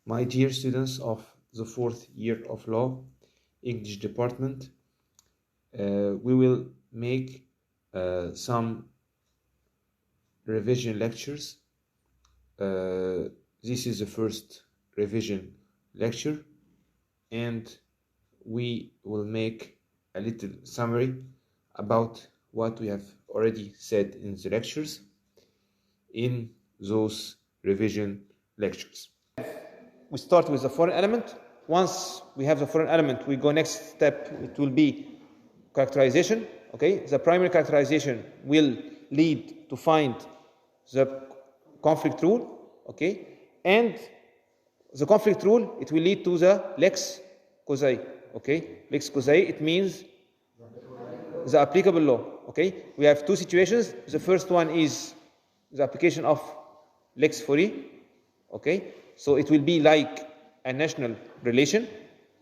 My dear students of the fourth year of law, English department, we will make some revision lectures. This is the first revision lecture, and we will make a little summary about what we have already said in the lectures in those revision lectures. We start with the foreign element. Once we have the foreign element, we go next step, it will be characterization. Okay, the primary characterization will lead to find the conflict rule. Okay, and the conflict rule, it will lead to the lex causae. Okay, lex causae, it means the applicable law. Okay, we have two situations. The first one is the application of lex fori. Okay, so it will be like a national relation.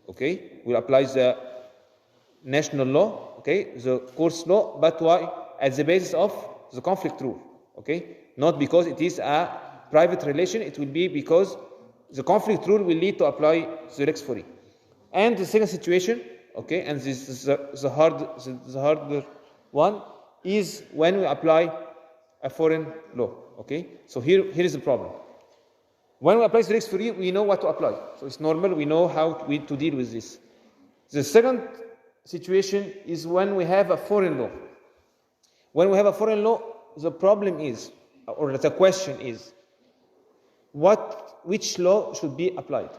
Okay, we'll apply the national law, okay, the course law, but why? At the basis of the conflict rule. Okay, not because it is a private relation, it will be because the conflict rule will lead to apply the lex fori. And the second situation, okay, and this is the harder one, is when we apply a foreign law. Okay, so here is the problem. When we apply the lex fori, we know what to apply. So it's normal, we know how to deal with this. The second situation is when we have a foreign law. When we have a foreign law, the problem is, or the question is, which law should be applied?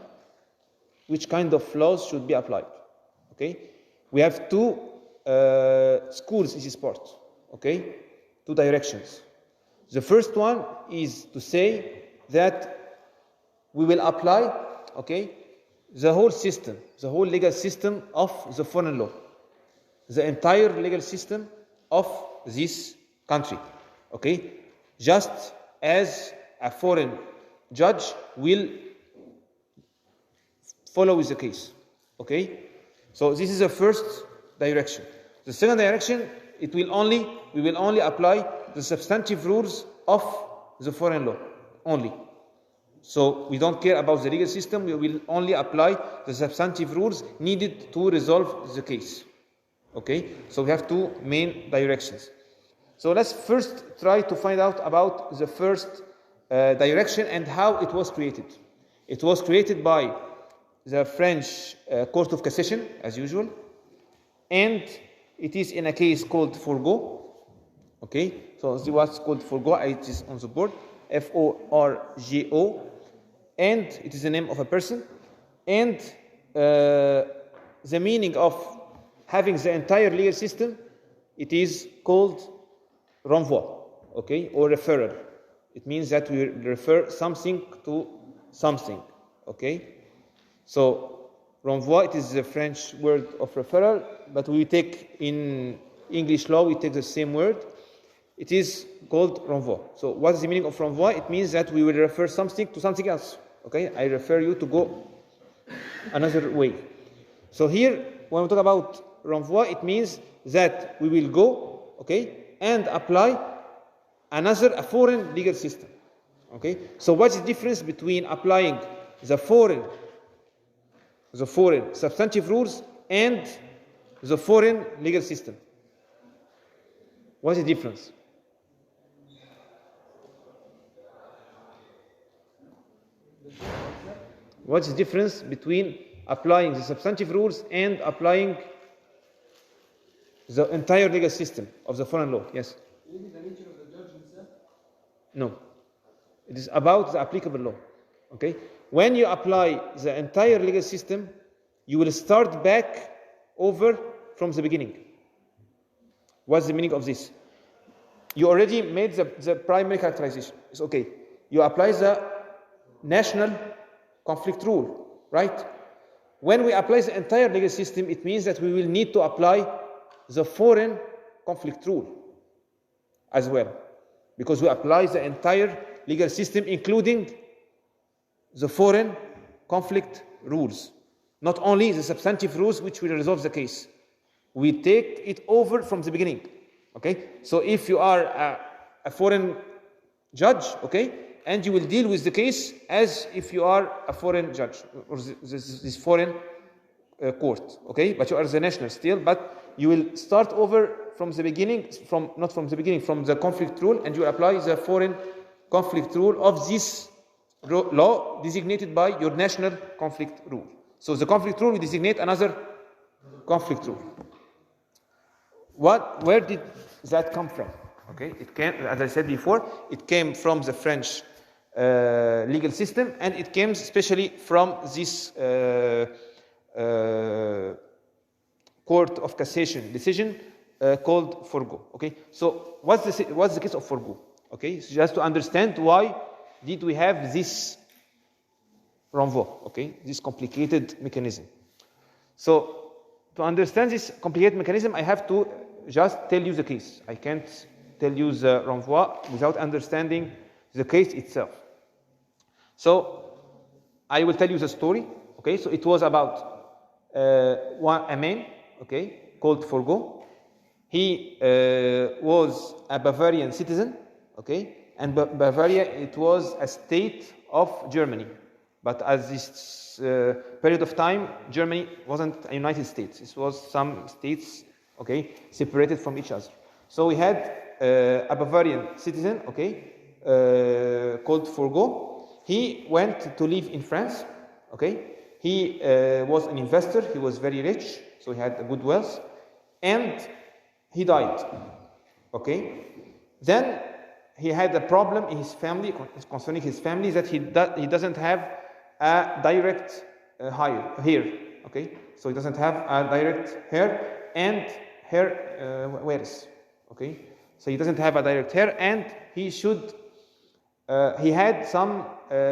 Which kind of laws should be applied? Okay, we have two schools in this part. Okay, two directions. The first one is to say that we will apply, okay, the whole system, the whole legal system of the foreign law, the entire legal system of this country. Okay, just as a foreign judge will follow with the case. Okay, so this is the first direction. The second direction, we will only apply the substantive rules of the foreign law only. So we don't care about the legal system, we will only apply the substantive rules needed to resolve the case. Okay, so we have two main directions. So let's first try to find out about the first direction and how it was created. It was created by the French Court of Cassation, as usual, and it is in a case called Forgo. Okay, so this what's called Forgo, it is on the board, Forgo, and it is the name of a person, and the meaning of having the entire legal system, it is called renvoi, okay, or referral. It means that we refer something to something. Okay, so renvoi, it is the French word of referral, but we take in English law, we take the same word. It is called renvoi. So what is the meaning of renvoi? It means that we will refer something to something else. Okay, I refer you to go another way. So here, when we talk about renvoi, it means that we will go, okay, and apply a foreign legal system. Okay, so what's the difference between applying the foreign substantive rules and the foreign legal system? What's the difference? What's the difference between applying the substantive rules and applying the entire legal system of the foreign law? Yes? Is it the nature of the judge himself? No. It is about the applicable law. Okay? When you apply the entire legal system, you will start back over from the beginning. What's the meaning of this? You already made the primary characterization. It's okay. You apply the national conflict rule, right? When we apply the entire legal system, it means that we will need to apply the foreign conflict rule as well, because we apply the entire legal system, including the foreign conflict rules, not only the substantive rules which will resolve the case. We take it over from the beginning. Okay, so if you are a foreign judge, okay, and you will deal with the case as if you are a foreign judge or this foreign court, okay? But you are the national still, but you will start over from the beginning, from the conflict rule, and you apply the foreign conflict rule of this law designated by your national conflict rule. So the conflict rule will designate another conflict rule. Where did that come from? Okay, it came, as I said before, it came from the French legal system, and it came especially from this Court of Cassation decision called Forgo. Okay, so what's the case of Forgo? Okay, so just to understand why did we have this renvoi? Okay, this complicated mechanism. So to understand this complicated mechanism, I have to just tell you the case. I can't tell you the renvoi without understanding the case itself. So I will tell you the story. Okay, so it was about a man, okay, called Forgo. He was a Bavarian citizen, okay, and Bavaria, it was a state of Germany. But at this period of time, Germany wasn't a United States. It was some states, okay, separated from each other. So we had a Bavarian citizen, okay, called Forgo. He went to live in France, okay. He was an investor. He was very rich, so he had a good wealth, and he died, okay. Then he had a problem in his family, concerning his family, that he doesn't have a direct heir, okay. So he doesn't have a direct heir, and heir heirs, okay. So he doesn't have a direct heir, and he should. He had some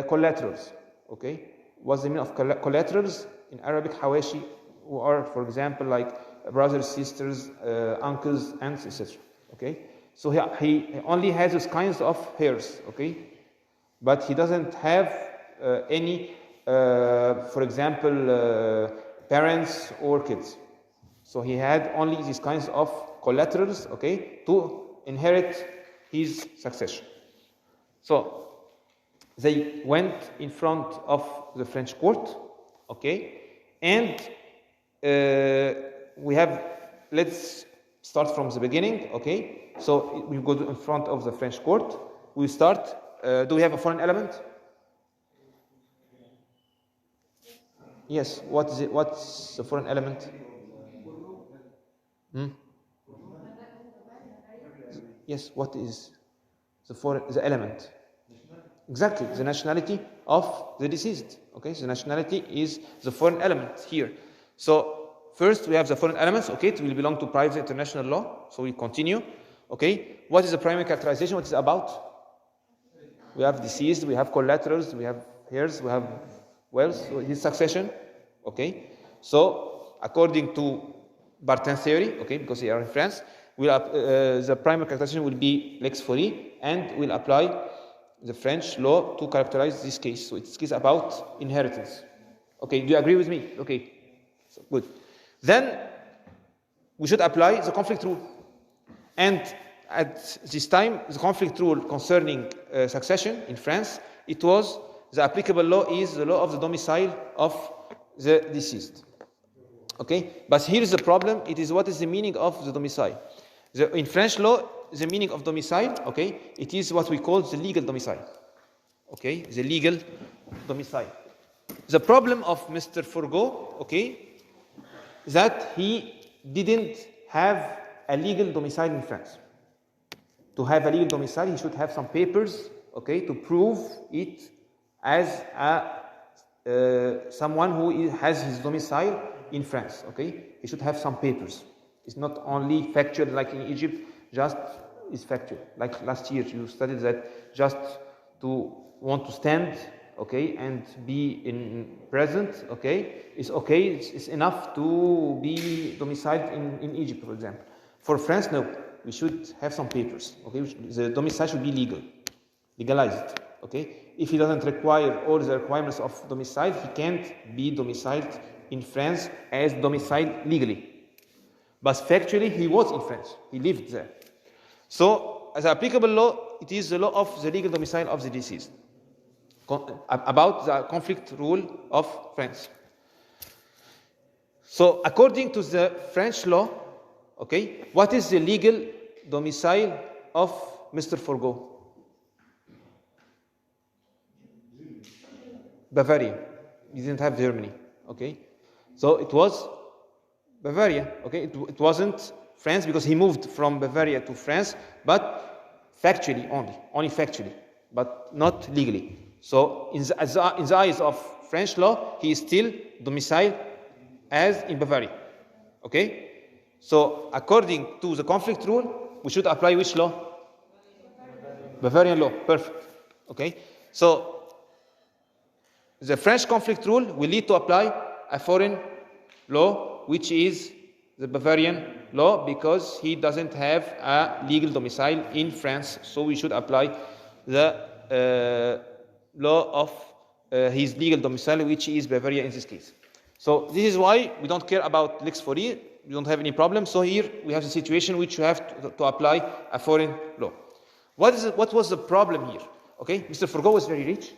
collaterals, okay. What's the meaning of collaterals? In Arabic, hawashi, who are, for example, like brothers, sisters, uncles, aunts, etc. Okay, so he only has those kinds of heirs, okay, but he doesn't have any, for example, parents or kids. So he had only these kinds of collaterals, okay, to inherit his succession. So they went in front of the French court, okay, and let's start from the beginning, okay. So we go in front of the French court. We start. Do we have a foreign element? Yes. What's the foreign element? Yes. What is the element? Exactly, the nationality of the deceased. Okay, the nationality is the foreign element here. So first we have the foreign elements. Okay, it will belong to private international law. So we continue. Okay, what is the primary characterization? What is it about? We have deceased, we have collaterals, we have heirs, we have wealth, so his succession. Okay, so according to Barthin theory, okay, because they are in France, the primary characterization will be lex fori, and will apply the French law to characterize this case. So it's a case about inheritance. Okay, do you agree with me? Okay, so good. Then we should apply the conflict rule. And at this time, the conflict rule concerning succession in France, it was the applicable law is the law of the domicile of the deceased. Okay, but here is the problem. It is what is the meaning of the domicile. In French law, the meaning of domicile, okay, it is what we call the legal domicile. Okay, the legal domicile. The problem of Mr. Forgo, okay, that he didn't have a legal domicile in France. To have a legal domicile, he should have some papers, okay, to prove it as someone who has his domicile in France. Okay, he should have some papers. It's not only factual like in Egypt, just is factual. Like last year, you studied that just to want to stand, okay, and be in present, okay, is okay. It's enough to be domiciled in Egypt, for example. For France, no. We should have some papers, okay. The domicile should be legalized, okay. If he doesn't require all the requirements of domicile, he can't be domiciled in France as domiciled legally. But factually, he was in France. He lived there. So, as applicable law, it is the law of the legal domicile of the deceased. about the conflict rule of France. So according to the French law, okay, what is the legal domicile of Mr. Forgo? Bavaria. He didn't have Germany, okay? So it was Bavaria, okay? It wasn't France because he moved from Bavaria to France, but factually only factually, but not legally. So in the eyes of French law, he is still domiciled as in Bavaria, okay? So according to the conflict rule, we should apply which law? Bavarian law, perfect, okay? So the French conflict rule will lead to apply a foreign law, which is the Bavarian law, because he doesn't have a legal domicile in France. So we should apply the law of his legal domicile, which is Bavaria in this case. So this is why we don't care about Lex Fourier. We don't have any problem. So here we have the situation which you have to apply a foreign law. What was the problem here? Okay, Mr. Forgo was very rich.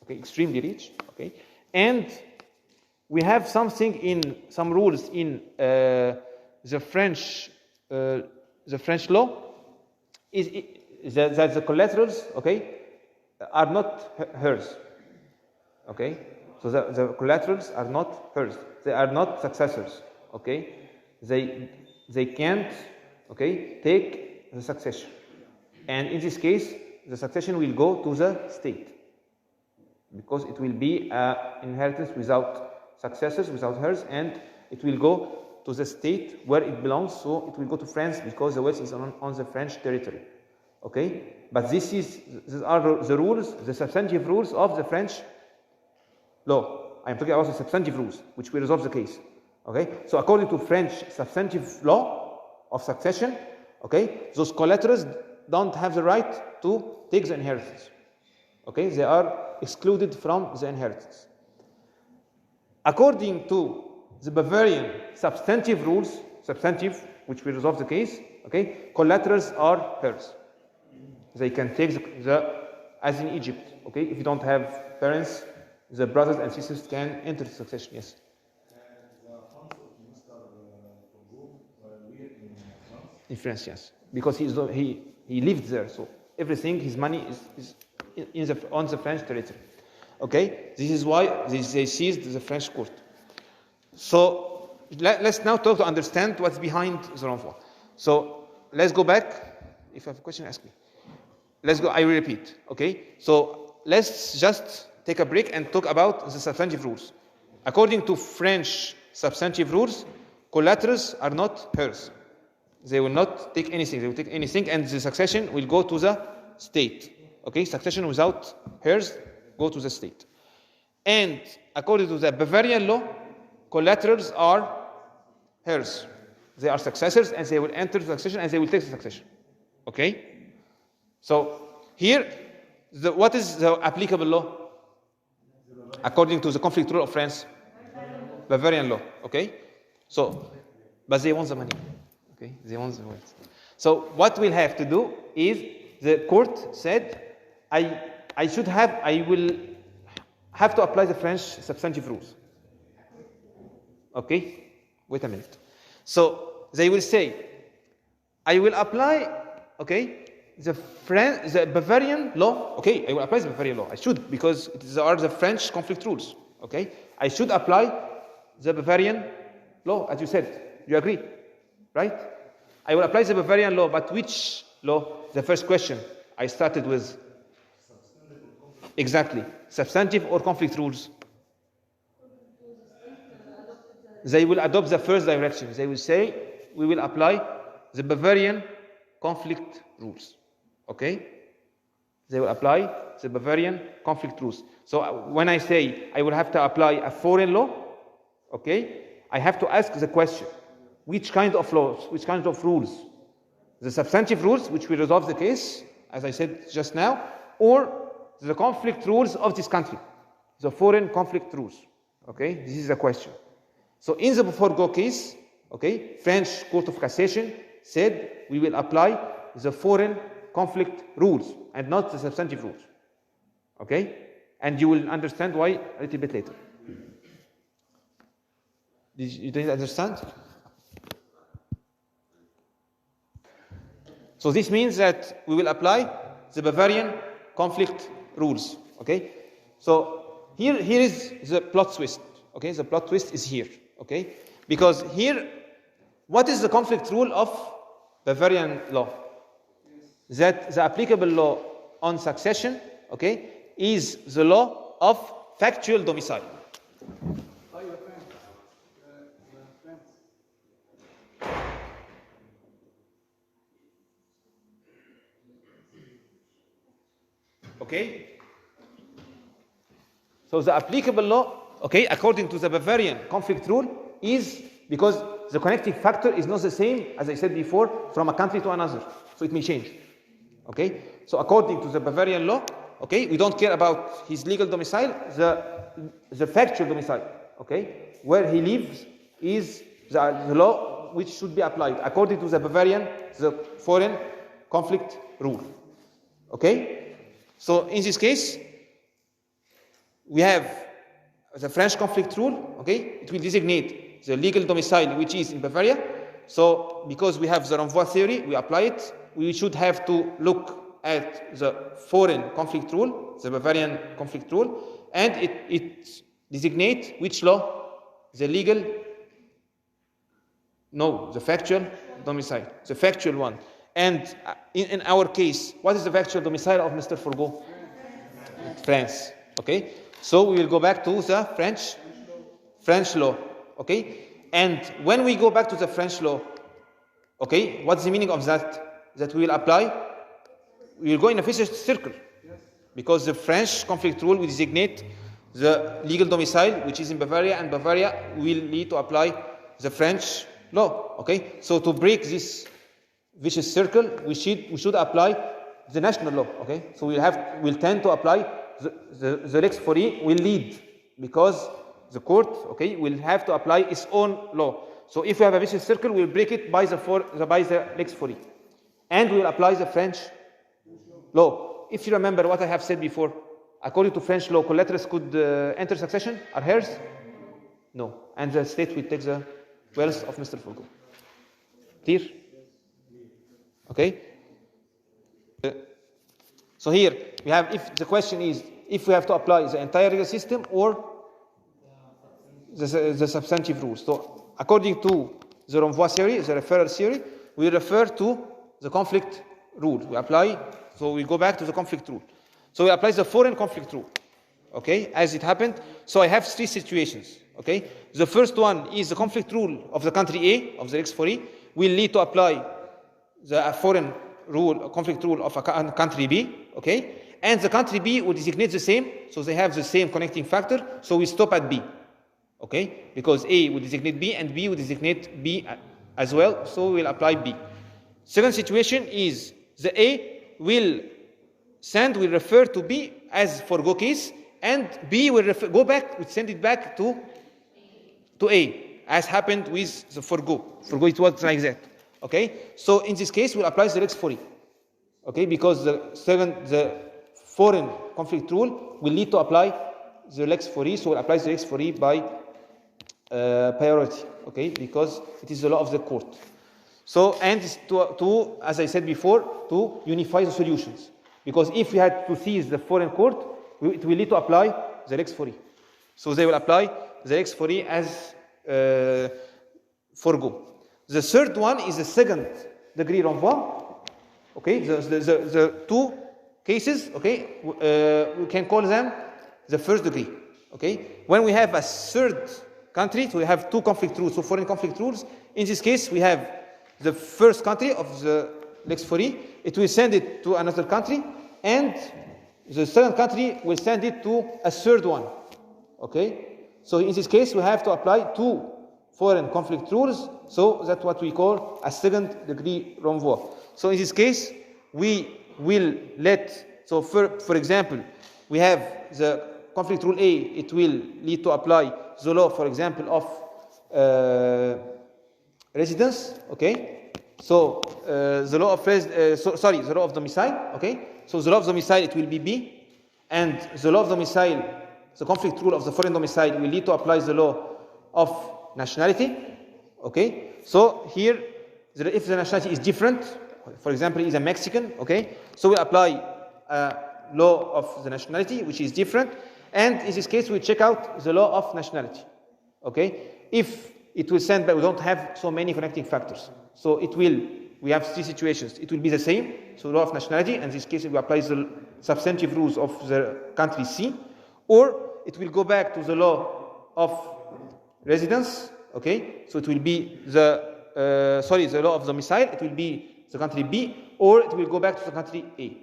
Okay, extremely rich, okay, and we have some rules in the French law is that the collaterals, okay, are not hers, okay, so the collaterals are not hers, they are not successors, okay, they can't, okay, take the succession, and in this case the succession will go to the state, because it will be an inheritance without successors, without heirs, and it will go to the state where it belongs, so it will go to France because the wealth is on the French territory. Okay? But these are the rules, the substantive rules of the French law. I am talking about the substantive rules, which will resolve the case. Okay? So according to French substantive law of succession, okay, those collaterals don't have the right to take the inheritance. Okay? They are excluded from the inheritance. According to the Bavarian substantive rules, which will resolve the case, okay, collaterals are hers. They can take as in Egypt, okay, if you don't have parents, the brothers and sisters can enter the succession, yes. In France, yes, because he lived there, so everything, his money is on the French territory. Okay, this is why they seized the French court. So let's now talk to understand what's behind the renvoi. So let's go back. If you have a question, ask me. Let's go. I will repeat. Okay. So let's just take a break and talk about the substantive rules. According to French substantive rules, collaterals are not hers. They will not take anything. They will take anything, and the succession will go to the state. Okay, succession without hers go to the state. And according to the Bavarian law, collaterals are hers. They are successors, and they will enter the succession, and they will take the succession. Okay? So here, what is the applicable law? According to the conflict rule of France, Bavarian law. Okay? So, but they want the money. Okay? They want the wealth. So what we'll have to do is, the court said, I will have to apply the French substantive rules. Okay? Wait a minute. So they will say, I will apply, okay, the Bavarian law. Okay, I will apply the Bavarian law. I should, because these are the French conflict rules. Okay? I should apply the Bavarian law, as you said. You agree? Right? I will apply the Bavarian law, but which law? The first question I started with. Exactly. Substantive or conflict rules? They will adopt the first direction. They will say, we will apply the Bavarian conflict rules. Okay? They will apply the Bavarian conflict rules. So when I say I will have to apply a foreign law, okay, I have to ask the question, which kind of laws, which kind of rules? The substantive rules, which will resolve the case, as I said just now, or the conflict rules of this country, the foreign conflict rules. Okay, this is the question. So in the Forgo case, okay, French Court of Cassation said we will apply the foreign conflict rules and not the substantive rules. Okay, And you will understand why a little bit later. You didn't understand? So this means that we will apply the Bavarian conflict rules. Okay? So here is the plot twist. Okay? The plot twist is here. Okay? Because here, what is the conflict rule of Bavarian law? That the applicable law on succession, okay, is the law of factual domicile. Okay? So the applicable law, okay, according to the Bavarian conflict rule, is because the connecting factor is not the same, as I said before, from a country to another. So it may change. Okay? So according to the Bavarian law, okay, we don't care about his legal domicile, the factual domicile, okay, where he lives is the law which should be applied according to the Bavarian, the foreign conflict rule. Okay? So in this case, we have the French conflict rule, okay, it will designate the legal domicile which is in Bavaria. So because we have the renvoi theory, we apply it, we should have to look at the foreign conflict rule, the Bavarian conflict rule, and it designates which law? The legal, no, the factual domicile, the factual one. And in our case, what is the factual domicile of Mr. Forgo? France. Okay? So we will go back to the French law. Okay? And when we go back to the French law, okay, what's the meaning of that? That we will apply? We will go in a vicious circle. Because the French conflict rule will designate the legal domicile, which is in Bavaria, and Bavaria will need to apply the French law. Okay? So to break this vicious circle, we should apply the national law. Okay? So we'll tend to apply the Lex Faurie will lead, because the court, okay, will have to apply its own law. So if we have a vicious circle, we'll break it by the Lex Faurie, and we'll apply the French law. If you remember what I have said before, according to French law, collaterals could enter succession, are heirs? No, and the state will take the wealth of Mr. Forgo. Clear? Okay. So here we have, if the question is if we have to apply the entire legal system or the substantive rules. So according to the renvoi theory, the referral theory, we refer to the conflict rule. We apply, so we go back to the conflict rule. So we apply the foreign conflict rule, okay, as it happened. So I have three situations, okay. The first one is the conflict rule of the country A, of the Lex Faurie, will lead to apply the foreign rule, conflict rule of a country B, okay, and the country B will designate the same, so they have the same connecting factor, so we stop at B, okay, because A will designate B and B will designate B as well, so we will apply B. Second situation is the A will refer to B as Forgo case, and B will send it back to A, as happened with the Forgo. Forgo, it was like that. Okay, so in this case, we'll apply the Lex Faurie. Okay, because the foreign conflict rule will lead to apply the Lex Faurie, so we'll apply the Lex Faurie by priority. Okay, because it is the law of the court. So, and to, as I said before, to unify the solutions. Because if we had to seize the foreign court, it will lead to apply the Lex Faurie. So they will apply the Lex Faurie as Forgo. The third one is the second degree renvoi. Okay, the two cases, okay, we can call them the first degree. Okay, when we have a third country, so we have two conflict rules, so foreign conflict rules. In this case, we have the first country of the Lex Faurie, it will send it to another country, and the second country will send it to a third one. Okay, so in this case, we have to apply two foreign conflict rules, so that's what we call a second degree renvoi. So in this case, we will so for example, we have the conflict rule A, it will lead to apply the law, for example, of residence, okay? So the law of the law of domicile, okay? So the law of domicile, it will be B, and the law of domicile, the conflict rule of the foreign domicile will lead to apply the law of nationality. Okay, so here, if the nationality is different, for example, is a Mexican, okay, so we apply law of the nationality, which is different, and in this case, we check out the law of nationality. Okay, if it will send back, we don't have so many connecting factors, so it will. We have three situations. It will be the same, so law of nationality, and in this case, we apply the substantive rules of the country C, or it will go back to the law of residence. Okay, so it will be the law of domicile. It will be the country B, or it will go back to the country A.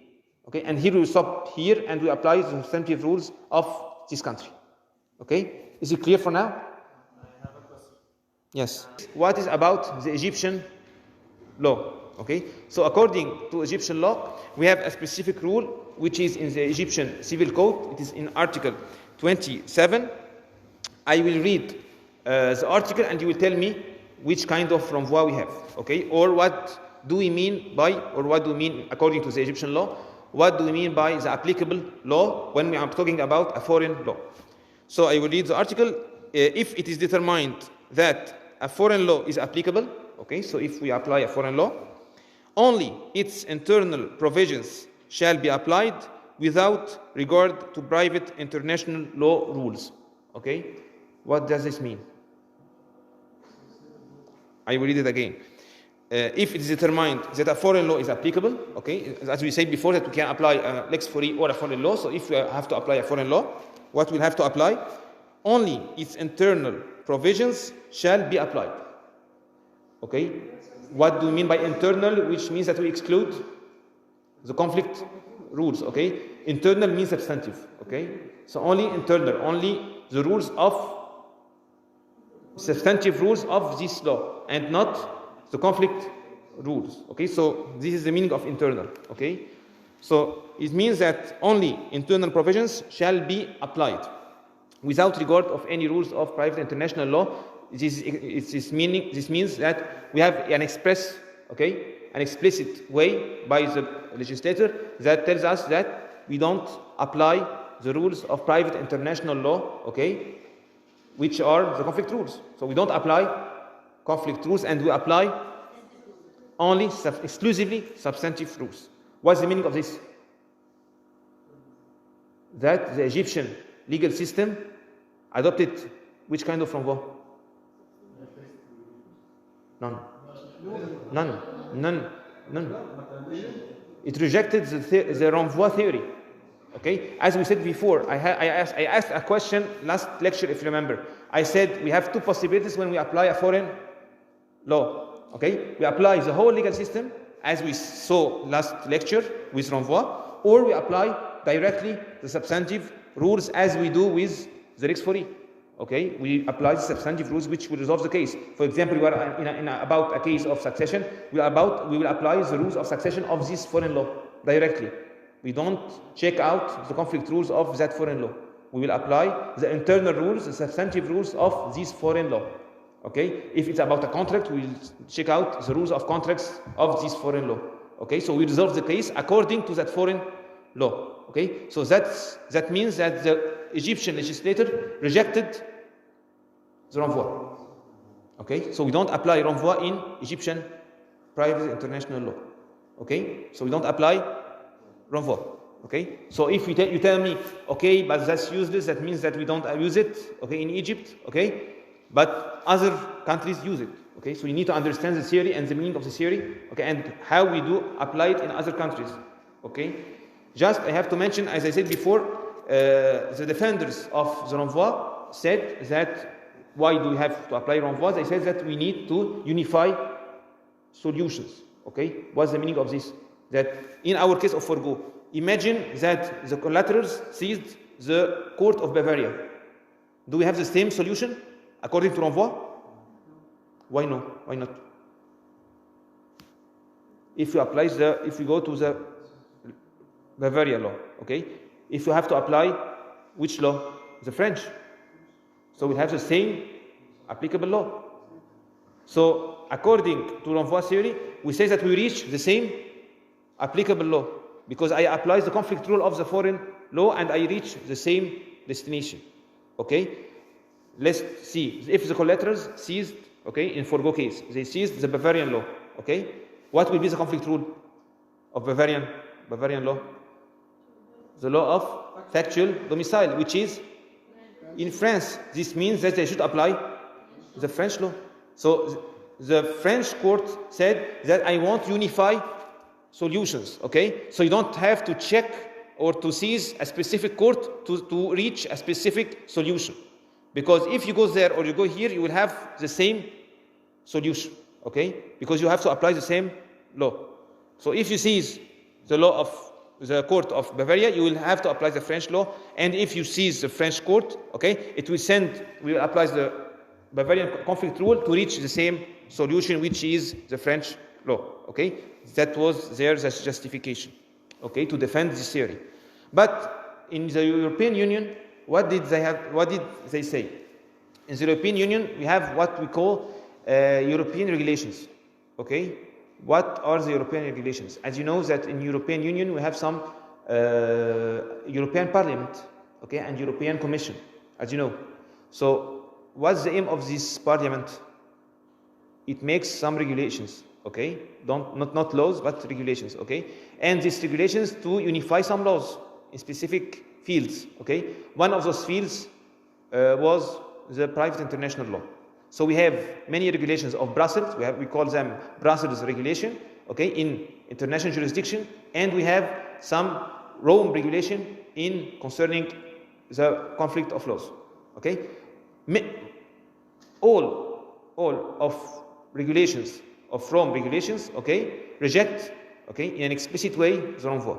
Okay, and here we will stop here and we apply the substantive rules of this country. Okay, is it clear for now? I have a question. Yes. What is about the Egyptian law? Okay, so according to Egyptian law, we have a specific rule which is in the Egyptian Civil Code. It is in Article 27. I will read the article and you will tell me which kind of renvoi we have. Okay, or what do we mean by, or what do we mean according to the Egyptian law? What do we mean by the applicable law when we are talking about a foreign law? So I will read the article. If it is determined that a foreign law is applicable, okay, so if we apply a foreign law, only its internal provisions shall be applied without regard to private international law rules. Okay, what does this mean? I will read it again. If it is determined that a foreign law is applicable, okay, as we said before, that we can apply a lex fori or a foreign law. So if we have to apply a foreign law, what we'll have to apply? Only its internal provisions shall be applied. Okay, what do we mean by internal? Which means that we exclude the conflict rules. Okay, internal means substantive. Okay, so only internal, only the rules of substantive rules of this law, and not the conflict rules. Okay, so this is the meaning of internal. Okay, so it means that only internal provisions shall be applied without regard of any rules of private international law. This means that we have an express, okay, an explicit way by the legislator that tells us that we don't apply the rules of private international law, okay, which are the conflict rules. So we don't apply conflict rules, and we apply only exclusively substantive rules. What's the meaning of this? That the Egyptian legal system adopted which kind of renvoi? None. It rejected the renvoi theory. Okay, as we said before, I asked a question last lecture, if you remember. I said we have two possibilities when we apply a foreign law. Okay, we apply the whole legal system as we saw last lecture with renvoi, or we apply directly the substantive rules as we do with the lex fori. Okay, we apply the substantive rules which will resolve the case. For example, we are about a case of succession. We will apply the rules of succession of this foreign law directly. We don't check out the conflict rules of that foreign law. We will apply the internal rules, the substantive rules of this foreign law. Okay, if it's about a contract, we will check out the rules of contracts of this foreign law. Okay, so we resolve the case according to that foreign law. Okay, so that means that the Egyptian legislator rejected the renvoi. Okay, so we don't apply renvoi in Egyptian private international law. Okay, so we don't apply renvoi. Okay, so if you tell me, okay, but that's useless, that means that we don't use it, okay, in Egypt, okay, but other countries use it. Okay, so you need to understand the theory and the meaning of the theory, okay, and how we do apply it in other countries. Okay, just I have to mention, as I said before, the defenders of the renvoi said that why do we have to apply renvoi? They said that we need to unify solutions. Okay, what's the meaning of this? That in our case of Forgo, imagine that the collaterals seized the court of Bavaria. Do we have the same solution according to renvoi? Why no? Why not? If we go to the Bavaria law, okay? If you have to apply which law? The French. So we have the same applicable law. So according to renvoi theory, we say that we reach the same applicable law because I apply the conflict rule of the foreign law and I reach the same destination. Okay? Let's see. If the collaterals seized, okay, in Forgo case, they seized the Bavarian law. Okay? What will be the conflict rule of Bavarian law? The law of factual domicile, which is in France. This means that they should apply the French law. So the French court said that I want unify solutions, okay? So you don't have to check or to seize a specific court to reach a specific solution. Because if you go there or you go here, you will have the same solution, okay? Because you have to apply the same law. So if you seize the law of the court of Bavaria, you will have to apply the French law. And if you seize the French court, okay, it will apply the Bavarian conflict rule to reach the same solution, which is the French law, okay? That was their justification, okay, to defend this theory. But in the European Union, what did they say? In the European Union, we have what we call European regulations, okay? What are the European regulations? As you know that in European Union, we have some European Parliament, okay, and European Commission, as you know. So what's the aim of this Parliament? It makes some regulations, okay? Not laws, but regulations, okay? And these regulations to unify some laws in specific fields, okay? One of those fields was the private international law. So we have many regulations of Brussels. We call them Brussels regulation, okay, in international jurisdiction, and we have some Rome regulation in concerning the conflict of laws, okay? All of regulations of Rome regulations, okay, reject, okay, in an explicit way the renvoi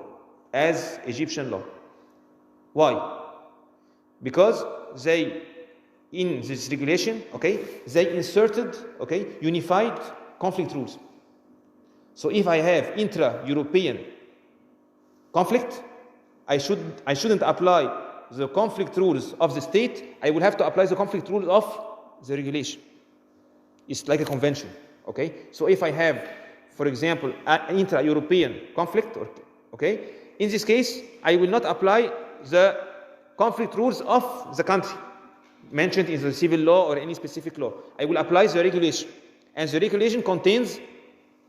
as Egyptian law. Why? Because they, in this regulation, okay, they inserted, okay, unified conflict rules. So if I have intra-European conflict, I shouldn't apply the conflict rules of the state. I will have to apply the conflict rules of the regulation. It's like a convention, okay? So if I have, for example, an intra-European conflict, okay, in this case, I will not apply the conflict rules of the country mentioned in the civil law or any specific law. I will apply the regulation. And the regulation contains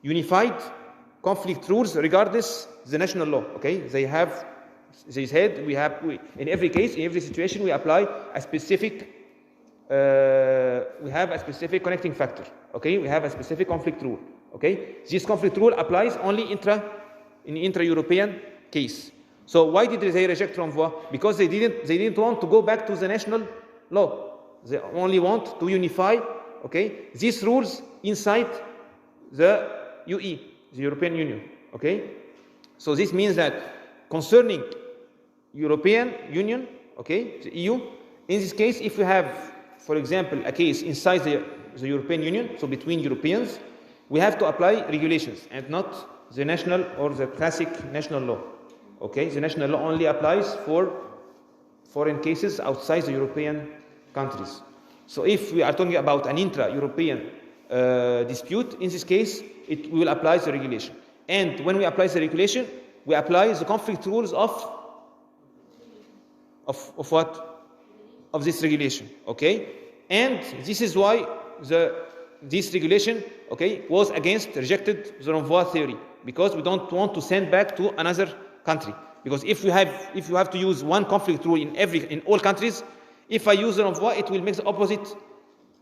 unified conflict rules regardless the national law, okay? They said in every case, in every situation, we apply a specific we have a specific connecting factor, okay? We have a specific conflict rule, okay? This conflict rule applies only in intra-European case. So why did they reject renvoi? Because they didn't want to go back to the national law. They only want to unify, okay, these rules inside the UE, the European Union, okay? So this means that concerning European Union, okay, the EU, in this case, if we have, for example, a case inside the European Union, so between Europeans, we have to apply regulations and not the national or the classic national law, okay? The national law only applies for foreign cases outside the European countries. So if we are talking about an intra-European dispute, in this case, we will apply the regulation. And when we apply the regulation, we apply the conflict rules of what? Of this regulation, okay? And this is why this regulation, okay, was rejected the renvoi theory, because we don't want to send back to another country. Because if you have to use one conflict rule in all countries, if I use the renvoi, it will make the opposite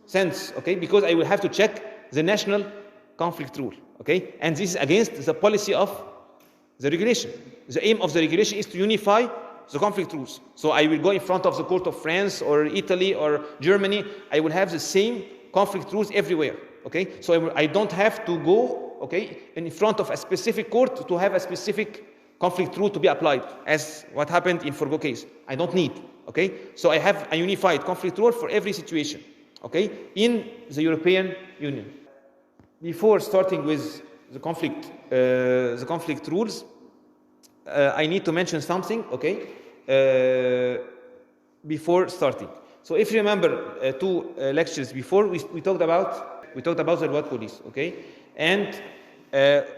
sense, okay? Because I will have to check the national conflict rule, okay? And this is against the policy of the regulation. The aim of the regulation is to unify the conflict rules. So I will go in front of the court of France or Italy or Germany. I will have the same conflict rules everywhere, okay? So I don't have to go, okay, in front of a specific court to have a specific conflict rule to be applied, as what happened in Forgo case. I don't need, okay? So I have a unified conflict rule for every situation, okay, in the European Union. Before starting with the conflict rules, I need to mention something, okay, before starting. So if you remember two lectures before, we talked about the loi de police, okay, and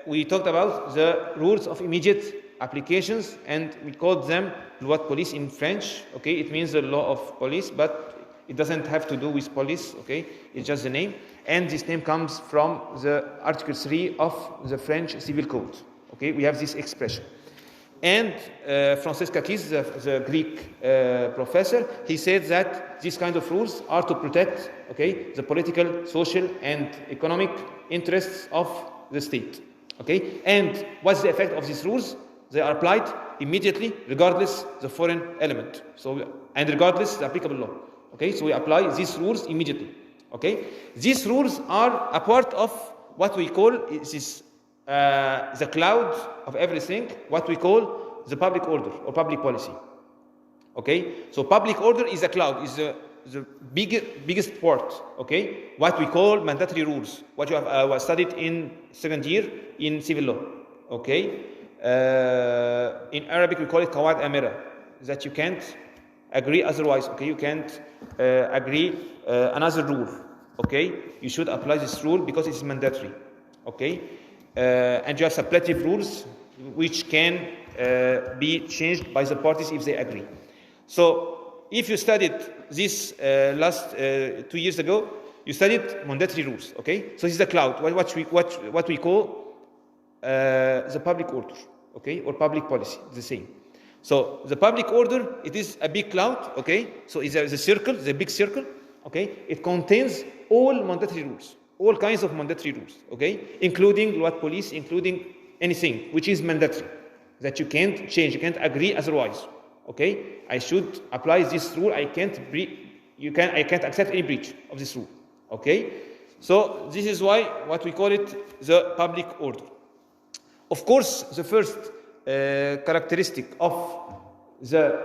we talked about the rules of immediate applications, and we called them loi de police in French. Okay, it means the law of police, but it doesn't have to do with police. Okay, it's just the name, and this name comes from the Article 3 of the French Civil Code. Okay, we have this expression. And Francis Kakis, the Greek professor, he said that these kind of rules are to protect, okay, the political, social, and economic interests of the state. Okay, and what's the effect of these rules? They are applied immediately, regardless the foreign element. And regardless the applicable law. Okay, so we apply these rules immediately. Okay, these rules are a part of what we call the cloud of everything, what we call the public order or public policy. Okay, so public order is a cloud, is the biggest part. Okay, what we call mandatory rules, what you have studied in second year in civil law. Okay, in Arabic we call it qawad amira, that you can't agree otherwise. Okay, you can't agree another rule. Okay, you should apply this rule because it's mandatory. Okay. And you have suppletive rules which can be changed by the parties if they agree. So if you studied this last 2 years ago, you studied mandatory rules. Okay, so this is the cloud, what we call the public order, okay, or public policy, the same. So the public order, it is a big cloud. Okay, so it's a circle, the big circle. Okay, it contains all mandatory rules. All kinds of mandatory rules, okay, including loi de police, including anything which is mandatory, that you can't change, you can't agree otherwise. Okay, I should apply this rule. I can't accept any breach of this rule. Okay, so this is why what we call it the public order. Of course, the first characteristic of the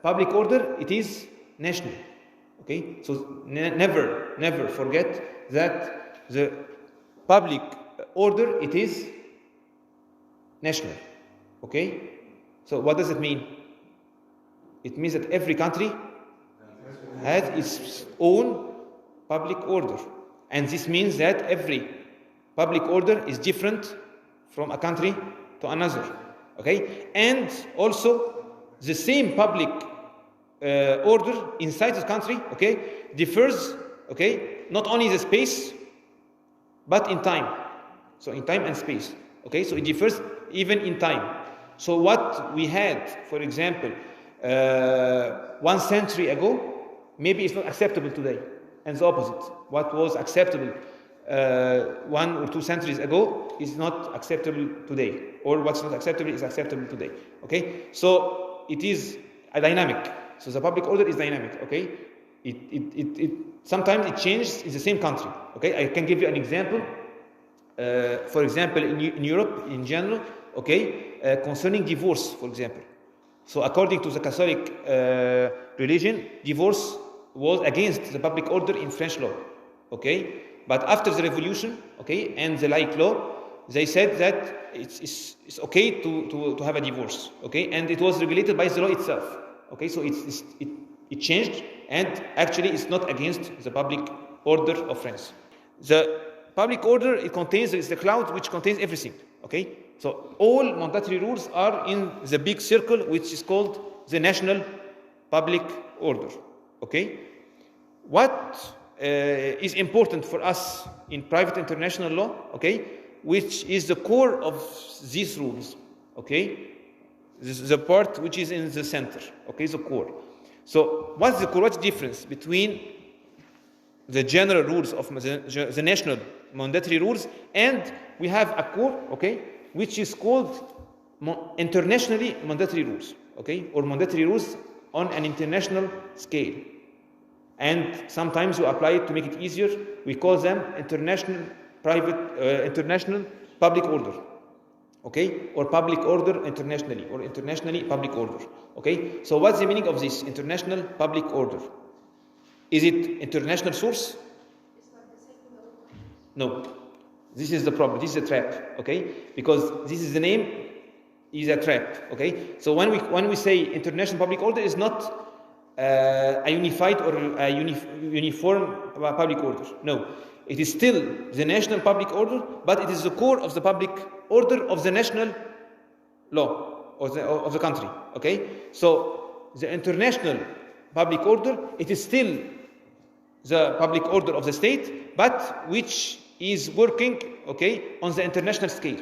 public order, it is national. Okay, so never forget that the public order, it is national. Okay, so what does it mean? It means that every country has its own public order, and this means that every public order is different from a country to another. Okay, and also the same public order inside the country, okay, differs, okay, not only the space but in time. So in time and space. Okay, so it differs even in time. So what we had, for example, 1 century ago, maybe it's not acceptable today, and the opposite. What was acceptable 1 or 2 centuries ago is not acceptable today, or what's not acceptable is acceptable today. Okay, so it is a dynamic. So the public order is dynamic. Okay, it sometimes it changes in the same country. Okay, I can give you an example. For example, in Europe in general, okay, concerning divorce, for example. So according to the Catholic religion, divorce was against the public order in French law. Okay, but after the revolution, okay, and the laic law, they said that it's okay to have a divorce. Okay, and it was regulated by the law itself. Okay, so it changed, and actually it's not against the public order of France. The public order, it contains, it's the cloud which contains everything. Okay, so all mandatory rules are in the big circle which is called the national public order. Okay, what is important for us in private international law, okay, which is the core of these rules, okay, this is the part which is in the center, okay, the core. So what's the core? What's the difference between the general rules of the national mandatory rules, and we have a core, okay, which is called internationally mandatory rules, okay, or mandatory rules on an international scale. And sometimes we apply it to make it easier. We call them international public order, okay, or public order internationally, or internationally public order. Okay, so what's the meaning of this international public order? Is it international source? No. This is the problem. This is a trap. Okay, because this is the name is a trap. Okay, so when we say international public order, is not a unified or a uniform public order. No, it is still the national public order, but it is the core of the public order of the national law. of the country. Okay, so the international public order, it is still the public order of the state, but which is working, okay, on the international scale.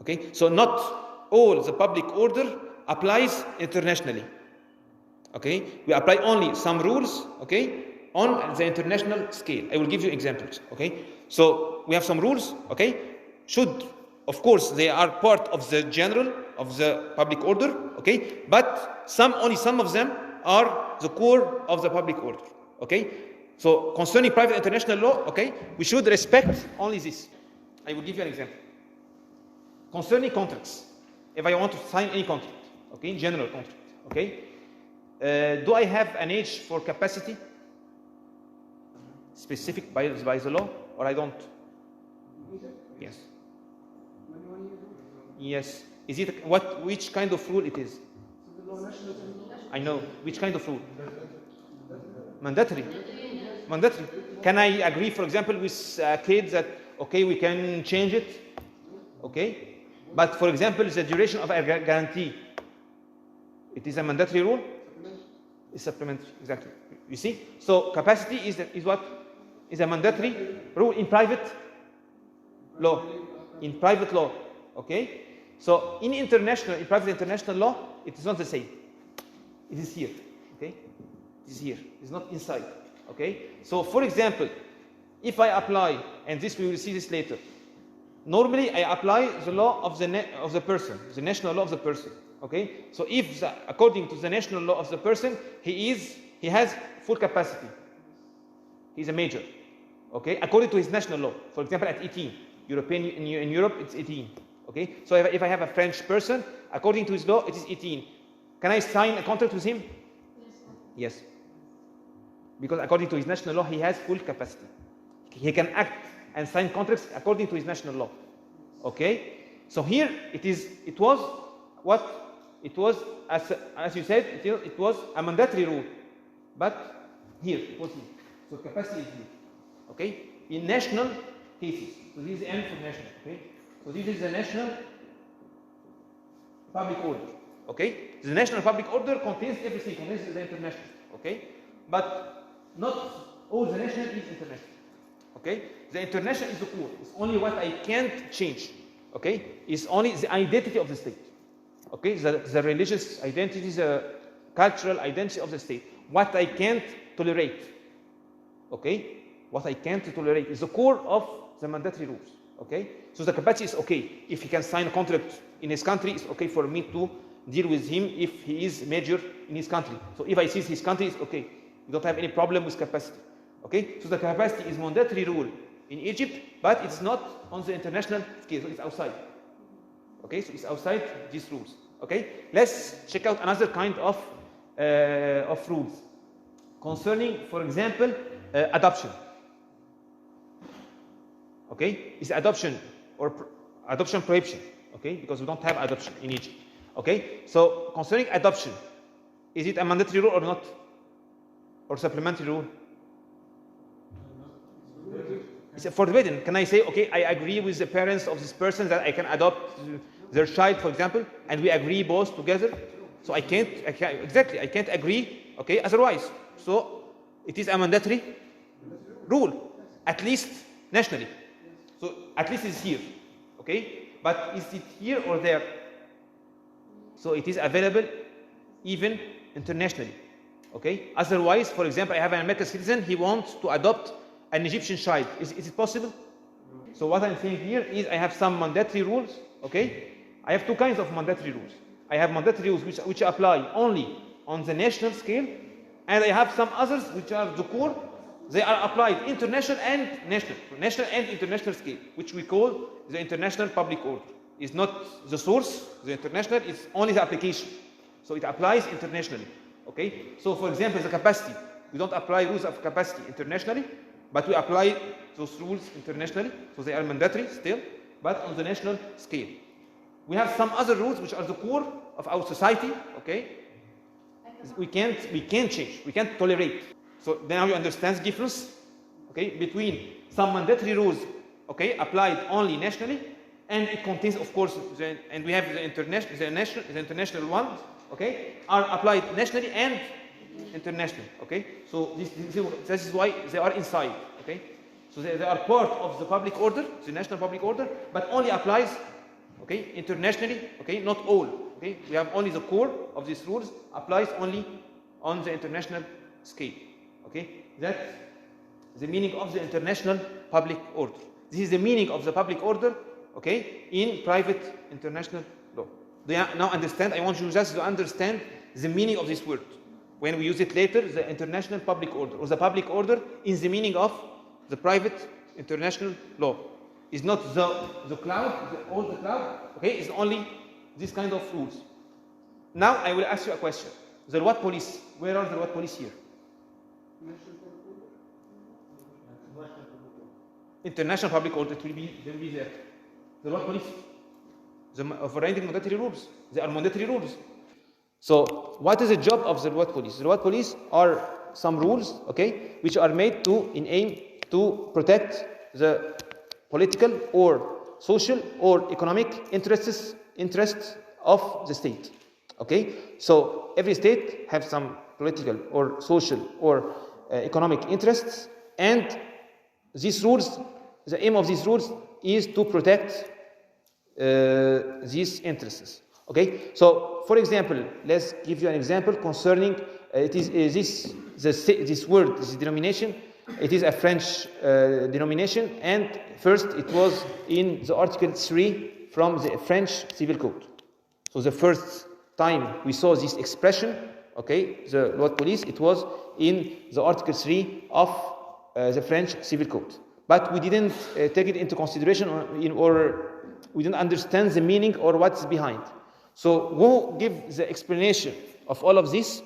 Okay, so not all the public order applies internationally. Okay, we apply only some rules, okay, on the international scale. I will give you examples. Okay, so we have some rules. Okay, should, of course, they are part of the general of the public order. Okay, but only some of them are the core of the public order. Okay, so concerning private international law, okay, we should respect only this. I will give you an example. Concerning contracts, if I want to sign any contract, okay, general contract, okay, do I have an age for capacity specific by the law, or I don't? Yes. Yes. Is it which kind of rule it is? I know. Which kind of rule? Mandatory. Mandatory. Can I agree, for example, with kids that, okay, we can change it? Okay. But, for example, the duration of a guarantee, it is a mandatory rule? It's supplementary, exactly. You see? So, capacity is what? Is a mandatory rule in private law. In private law, okay? So, in private international law, it is not the same. It is here, okay? It is here. It's not inside, okay? So, for example, if I apply, and we will see this later, normally I apply the law of the person, the national law of the person, okay? So, if according to the national law of the person, he has full capacity, he's a major, okay? According to his national law, for example, at 18, in Europe, it's 18, okay? So, if I have a French person, according to his law, it is 18. Can I sign a contract with him? Yes. Because according to his national law, he has full capacity. He can act and sign contracts according to his national law. Okay? So here it was what? It was, as you said, it was a mandatory rule. But here, it was here. So capacity is here. Okay? In national cases. So this is the N for national. Okay? So this is the national public order. Okay? The national public order contains everything, contains the international. Okay? But not all the national is international. Okay? The international is the core. It's only what I can't change. Okay? It's only the identity of the state. Okay? The religious identity, the cultural identity of the state. What I can't tolerate. Okay? What I can't tolerate is the core of the mandatory rules. Okay? So the capacity is okay. If he can sign a contract in his country, it's okay for me to deal with him if he is major in his country. So if I see his country, it's okay. We don't have any problem with capacity. Okay? So the capacity is mandatory rule in Egypt, but it's not on the international scale, so it's outside. Okay? So it's outside these rules. Okay? Let's check out another kind of rules. Concerning, for example, adoption. Okay? Is adoption or adoption prohibition? Okay? Because we don't have adoption in Egypt. Okay? So concerning adoption, is it a mandatory rule or not? Or supplementary rule? It's forbidden. Can I say, okay, I agree with the parents of this person that I can adopt their child, for example, and we agree both together? So I can't agree, okay, otherwise. So it is a mandatory rule, at least nationally. So at least it's here, okay? But is it here or there? So it is available even internationally, okay? Otherwise, for example, I have an American citizen, he wants to adopt an Egyptian child. Is it possible? So what I'm saying here is I have some mandatory rules, okay? I have two kinds of mandatory rules. I have mandatory rules which apply only on the national scale, and I have some others which are the core. They are applied international and national and international scale, which we call the international public order. It's not the source, the international, it's only the application. So it applies internationally, okay? So for example, the capacity. We don't apply rules of capacity internationally, but we apply those rules internationally, so they are mandatory still, but on the national scale. We have some other rules which are the core of our society, okay? We can't change, we can't tolerate. So now you understand the difference, okay, between some mandatory rules, okay, applied only nationally, and it contains, of course, and we have the international one, okay, are applied nationally and internationally, okay. So this is why they are inside, okay. So they are part of the public order, the national public order, but only applies, okay, internationally, okay, not all, okay. We have only the core of these rules applies only on the international scale, okay. That's the meaning of the international public order. This is the meaning of the public order, okay, in private international law. Do you now understand? I want you just to understand the meaning of this word. When we use it later, the international public order, or the public order in the meaning of the private international law. It's not the cloud, all the cloud, okay, it's only this kind of rules. Now I will ask you a question. The Ruat police, where are the Ruat police here? International public order, it will be there. The Ruat police, the overriding mandatory rules, they are mandatory rules. So what is the job of the Ruat police? The Ruat police are some rules, okay, which are made in aim to protect the political or social or economic interests of the state, okay. So every state has some political or social or economic interests, and these rules, the aim of these rules is to protect these interests, okay. So for example, let's give you an example concerning this word, this denomination. It is a French denomination, and first it was in the Article 3 from the French Civil Code. So the first time we saw this expression, okay, the Ruat police, it was in the Article 3 of the French Civil Code. But we didn't take it into consideration, or we didn't understand the meaning or what's behind. So who gives the explanation of all of this?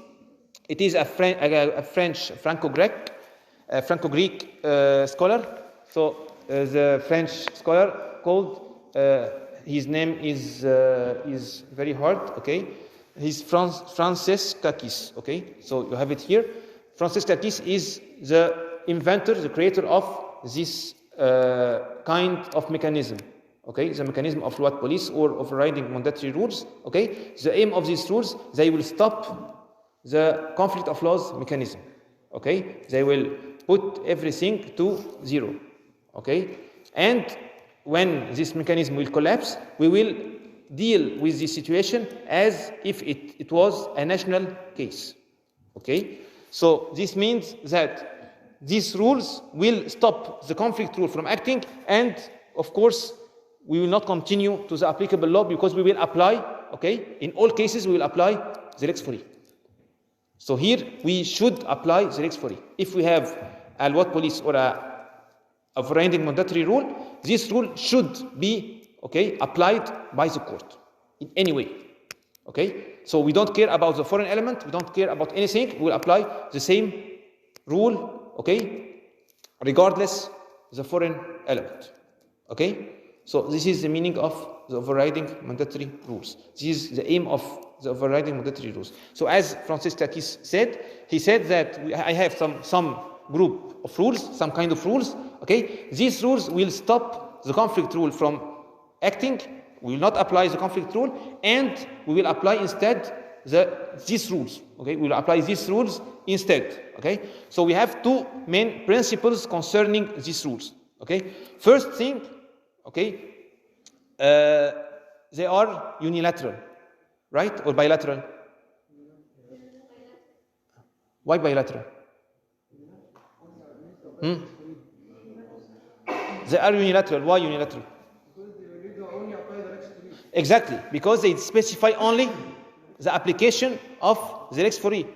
It is a French Franco-Greek scholar. So the French scholar called, his name is very hard, okay. He's Francis Kakis, okay. So you have it here. Francis Kakis is the inventor, the creator of this kind of mechanism, okay. The mechanism of Ruat police or overriding mandatory rules, okay. The aim of these rules, they will stop the conflict of laws mechanism, okay. They will put everything to zero, okay. And when this mechanism will collapse, we will deal with this situation as if it was a national case, okay. So this means that these rules will stop the conflict rule from acting, and of course we will not continue to the applicable law, because we will apply, okay, in all cases we will apply the lex fori. So here we should apply the lex fori. If we have a Ruat police or a overriding mandatory rule, this rule should be, okay, applied by the court in any way, okay. So we don't care about the foreign element, we don't care about anything, we will apply the same rule, okay, regardless the foreign element, okay. So this is the meaning of the overriding mandatory rules. This is the aim of the overriding mandatory rules. So as Francis Kakis said, he said that I have some group of rules, some kind of rules, okay. These rules will stop the conflict rule from acting. We will not apply the conflict rule, and we will apply instead these rules, okay. We will apply these rules instead, okay. So we have two main principles concerning these rules, okay. First thing, okay, they are unilateral, right, or bilateral? Why bilateral? They are unilateral. Why unilateral? Exactly, because they specify only the application of the lex fori.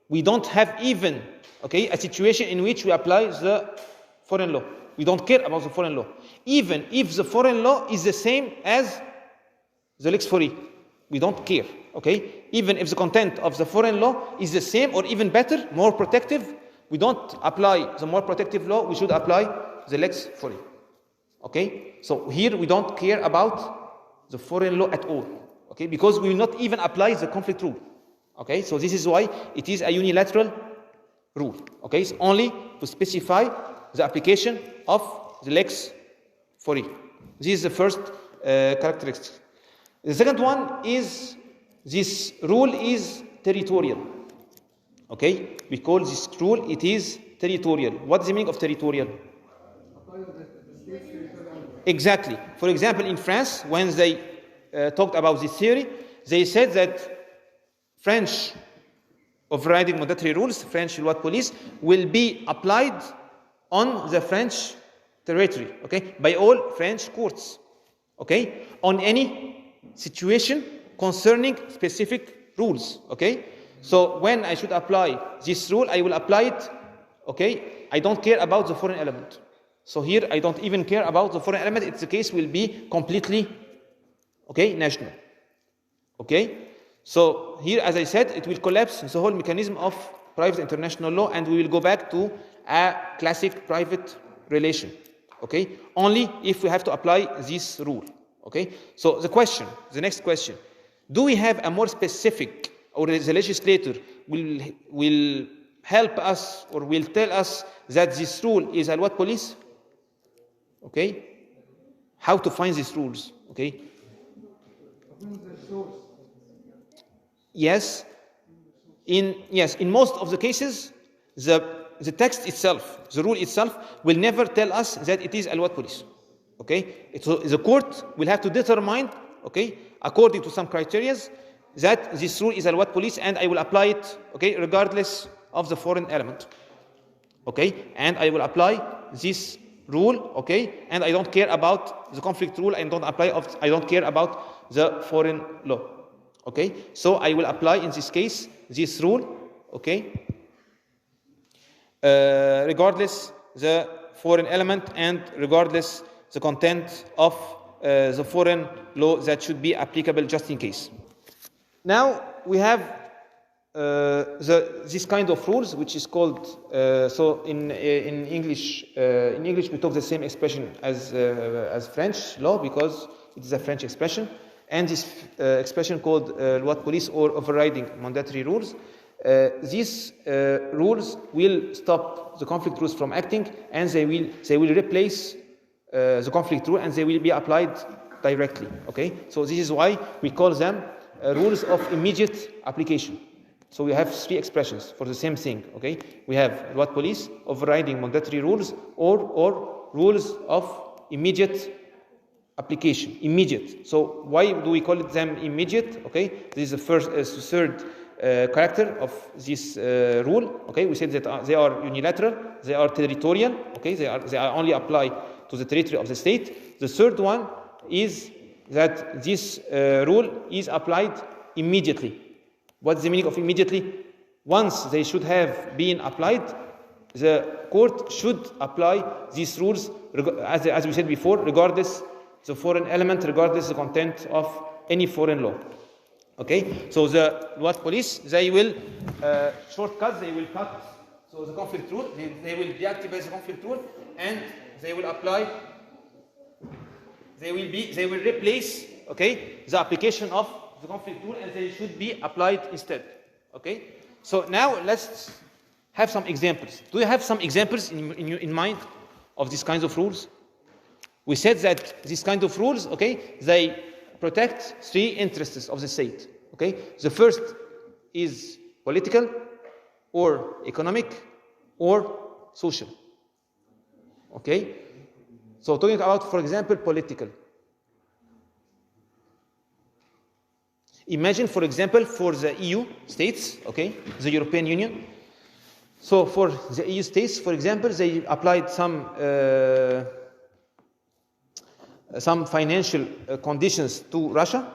We don't have even, okay, a situation in which we apply the foreign law. We don't care about the foreign law. Even if the foreign law is the same as the lex fori, we don't care, okay? Even if the content of the foreign law is the same or even better, more protective, we don't apply the more protective law, we should apply the lex fori, okay? So here we don't care about the foreign law at all, okay? Because we will not even apply the conflict rule, okay? So this is why it is a unilateral rule, okay? It's only to specify the application of the lex fori. This is the first characteristics. The second one is this rule is territorial. Okay, we call this rule it is territorial. What is the meaning of territorial? Exactly. For example, in France, when they talked about this theory, they said that French overriding mandatory rules, French loi de police, will be applied on the French territory, okay, by all French courts, okay, on any situation concerning specific rules, okay. So when I should apply this rule, I will apply it, okay. I don't care about the foreign element. So here I don't even care about the foreign element. It's the case will be completely, okay, national, okay. So here, as I said, it will collapse the whole mechanism of private international law, and we will go back to a classic private relation, okay, only if we have to apply this rule, okay. So the next question, do we have a more specific, or the legislator will help us or will tell us that this rule is a loi de police, okay, how to find these rules, okay. Yes, in most of the cases, the text itself, the rule itself, will never tell us that it is a loi de police. Okay, so the court will have to determine, okay, according to some criteria, that this rule is a loi de police, and I will apply it, okay, regardless of the foreign element. Okay, and I will apply this rule, okay, and I don't care about the conflict rule, I don't care about the foreign law. Okay, so I will apply in this case this rule, okay, regardless the foreign element and regardless the content of the foreign law that should be applicable just in case. Now we have this kind of rules, which is called so in English we talk the same expression as French law because it is a French expression. And this expression called loi de police or overriding mandatory rules. These rules will stop the conflict rules from acting, and they will replace the conflict rule, and they will be applied directly. Okay, so this is why we call them rules of immediate application. So we have three expressions for the same thing. Okay, we have loi de police, overriding mandatory rules, or rules of immediate application, immediate. So why do we call it them immediate? Okay, this is the third character of this rule. Okay, we said that they are unilateral, they are territorial. Okay, they are only apply to the territory of the state. The third one is that this rule is applied immediately. What's the meaning of immediately? Once they should have been applied, the court should apply these rules as we said before, regardless the foreign element, regardless the content of any foreign law. Okay, so the loi de police, they will shortcut, they will cut so the conflict rule, they will deactivate the conflict rule, and they will apply, they will replace, okay, the application of the conflict rule, and they should be applied instead. Okay, so now let's have some examples. Do you have some examples in mind of these kinds of rules? We said that these kind of rules, okay, they protect three interests of the state. Okay, the first is political, or economic, or social. Okay, so talking about, for example, political. Imagine, for example, for the EU states, okay, the European Union. So for the EU states, for example, they applied some financial conditions to Russia,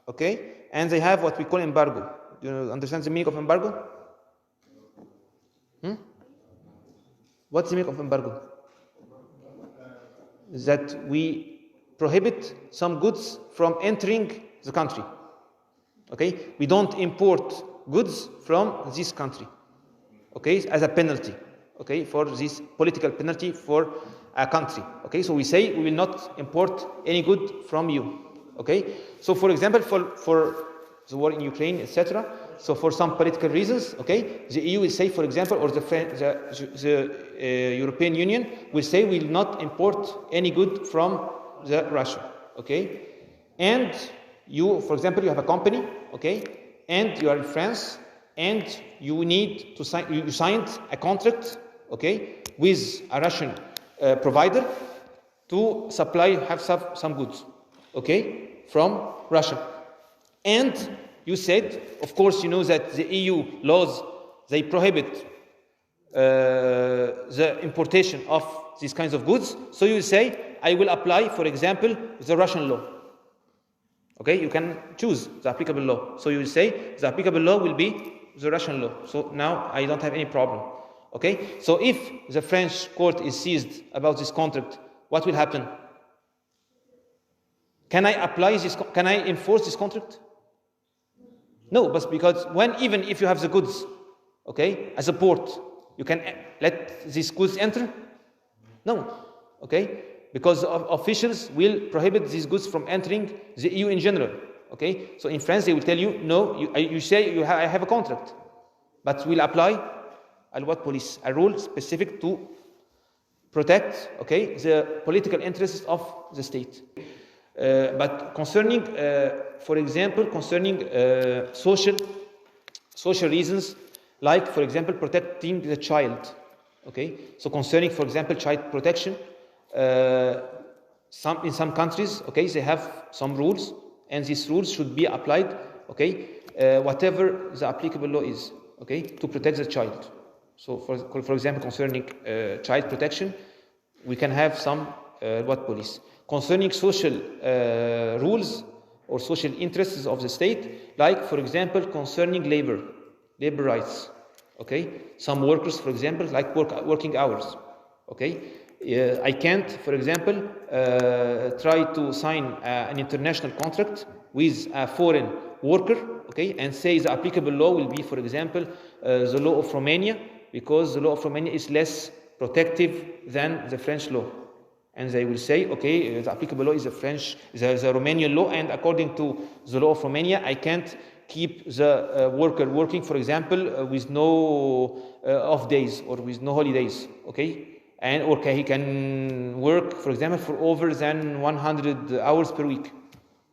okay, and they have what we call embargo. Do you understand the meaning of embargo? What's the meaning of embargo? That we prohibit some goods from entering the country. Okay, we don't import goods from this country. Okay, as a penalty. Okay, for this political penalty for a country. Okay, so we say we will not import any good from you. Okay, so for example, for the war in Ukraine, etc. So for some political reasons, okay, the EU will say, for example, or the European Union will say we will not import any good from Russia. Okay, and you, for example, you have a company, okay, and you are in France, and you need to sign, you signed a contract, okay, with a Russian provider to supply, have some goods, okay, from Russia. And you said, of course, you know that the EU laws, they prohibit the importation of these kinds of goods. So you say, I will apply, for example, the Russian law. Okay, you can choose the applicable law. So you will say, the applicable law will be the Russian law. So now I don't have any problem. Okay, so if the French court is seized about this contract, what will happen? Can I apply this? Can I enforce this contract? No, but because even if you have the goods, okay, as a port, you can let these goods enter? No, okay, because officials will prohibit these goods from entering the EU in general, okay? So in France, they will tell you, no, you say I have a contract, but we'll apply what police, a rule specific to protect, okay, the political interests of the state. But concerning, for example, concerning social reasons, like, for example, protecting the child, okay? So concerning, for example, child protection, in some countries, okay, they have some rules, and these rules should be applied, okay, whatever the applicable law is, okay, to protect the child. So, for example, concerning child protection, we can have some police. Concerning social rules or social interests of the state, like, for example, concerning labor rights, okay? Some workers, for example, like working hours, okay? I can't, for example, try to sign an international contract with a foreign worker, okay, and say the applicable law will be, for example, the law of Romania, because the law of Romania is less protective than the French law. And they will say, okay, the applicable law is the Romanian law, and according to the law of Romania, I can't keep the worker working, for example, with no off days or with no holidays, okay? And he can work, for example, for over than 100 hours per week,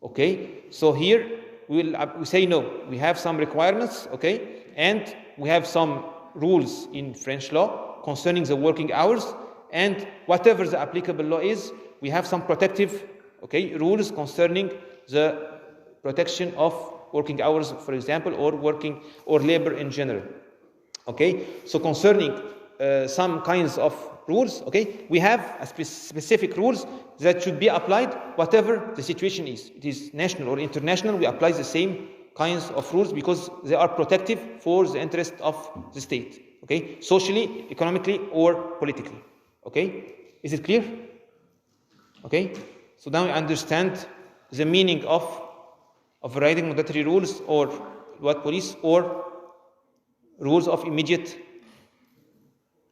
okay? So here we say no. We have some requirements, okay? And we have some rules in French law concerning the working hours, and whatever the applicable law is, we have some protective, okay, rules concerning the protection of working hours, for example, or labor in general. Okay, so concerning some kinds of rules, okay, we have a specific rules that should be applied whatever the situation is. It is national or international, we apply the same kinds of rules because they are protective for the interest of the state, okay, socially, economically, or politically. Okay, is it clear? Okay, so now we understand the meaning of overriding mandatory rules or police or rules of immediate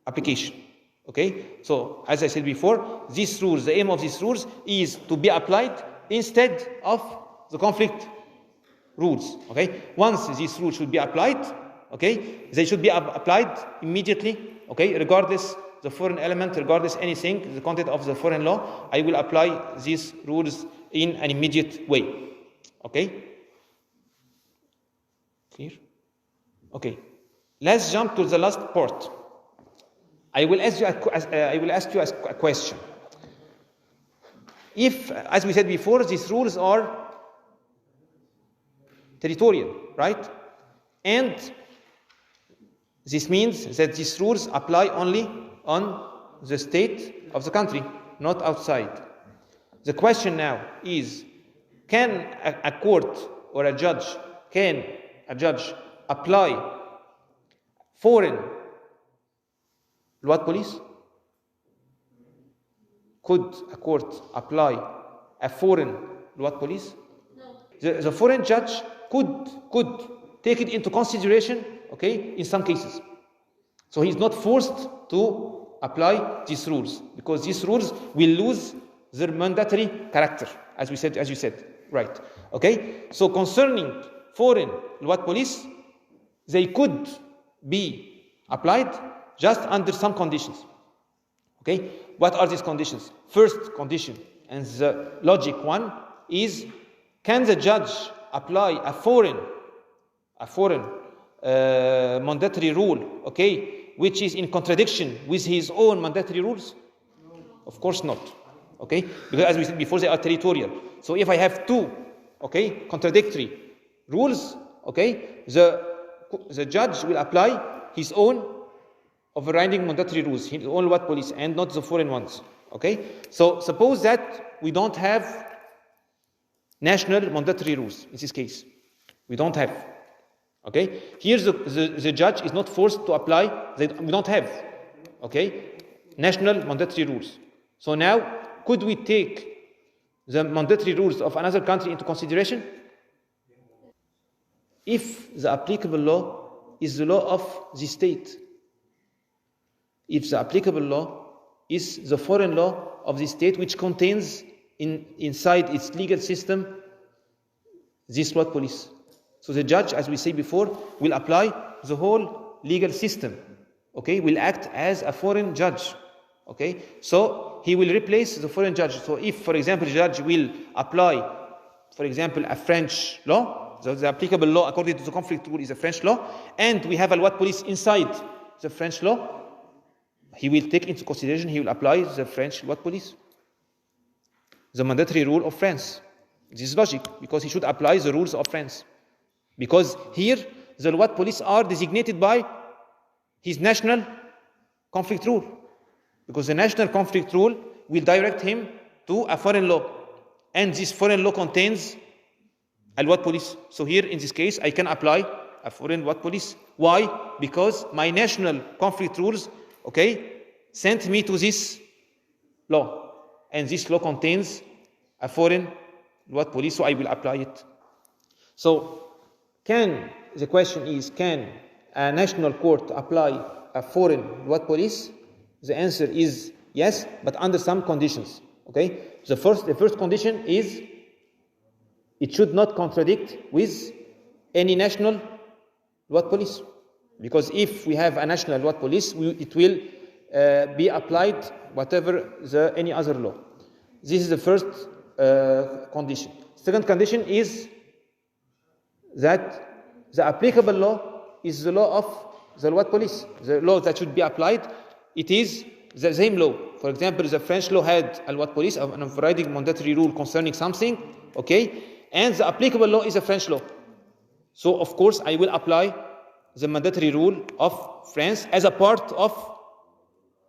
application. Okay, so as I said before, these rules, the aim of these rules is to be applied instead of the conflict rules. Okay, once these rules should be applied, okay, they should be applied immediately. Okay, regardless the foreign element, regardless anything, the content of the foreign law, I will apply these rules in an immediate way. Okay? Clear? Okay. Let's jump to the last part. I will ask you a question. If, as we said before, these rules are territorial, right? And this means that these rules apply only on the state of the country, not outside. The question now is, can a court or a judge apply foreign police? Could a court apply a foreign police? No. The foreign judge could take it into consideration, okay, in some cases. So he's not forced to apply these rules because these rules will lose their mandatory character, as you said, right? Okay. So concerning foreign police, they could be applied just under some conditions. Okay. What are these conditions? First condition, and the logic one, is can the judge apply a foreign mandatory rule, okay, which is in contradiction with his own mandatory rules? Of course not. Okay, because as we said before, they are territorial. So if I have two, okay, contradictory rules, okay, the judge will apply his own overriding mandatory rules, his own what police, and not the foreign ones. Okay, so suppose that we don't have national mandatory rules in this case. We don't have. Okay, here the judge is not forced to apply. We don't have. Okay, national mandatory rules. So now, could we take the mandatory rules of another country into consideration? If the applicable law is the law of the state, if the applicable law is the foreign law of the state which contains inside its legal system this what police. So the judge, as we said before, will apply the whole legal system, okay, will act as a foreign judge, okay, so he will replace the foreign judge. So if, for example, the judge will apply, for example, a French law, so the applicable law according to the conflict rule is a French law, and we have a what police inside the French law, he will take into consideration, he will apply the French what police, the mandatory rule of France. This is logic, because he should apply the rules of France. Because here, the what police are designated by his national conflict rule. Because the national conflict rule will direct him to a foreign law. And this foreign law contains a what police. So here, in this case, I can apply a foreign what police. Why? Because my national conflict rules, okay, sent me to this law. And this law contains a foreign what police, so I will apply it. So, the question is, can a national court apply a foreign what police? The answer is yes, but under some conditions. Okay? The first condition is it should not contradict with any national what police. Because if we have a national what police, it will be applied whatever any other law. This is the first condition. Second condition is that the applicable law is the law of the what police. The law that should be applied, it is the same law. For example, the French law had a what police, an overriding mandatory rule concerning something, okay, and the applicable law is a French law. So, of course, I will apply the mandatory rule of France as a part of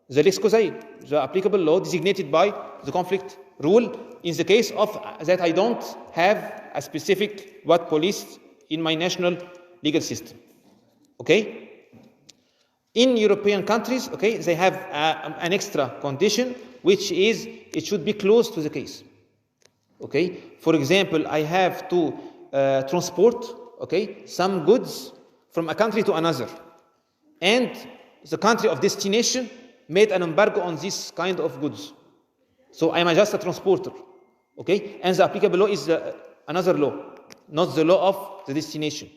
the Lex Kozaï, the applicable law designated by the conflict rule, in the case of that I don't have a specific what police in my national legal system. Okay? In European countries, okay, they have an extra condition, which is it should be close to the case. Okay? For example, I have to transport, okay, some goods from a country to another, and the country of destination made an embargo on this kind of goods. So I am just a transporter, okay, and the applicable law is another law, not the law of the destination.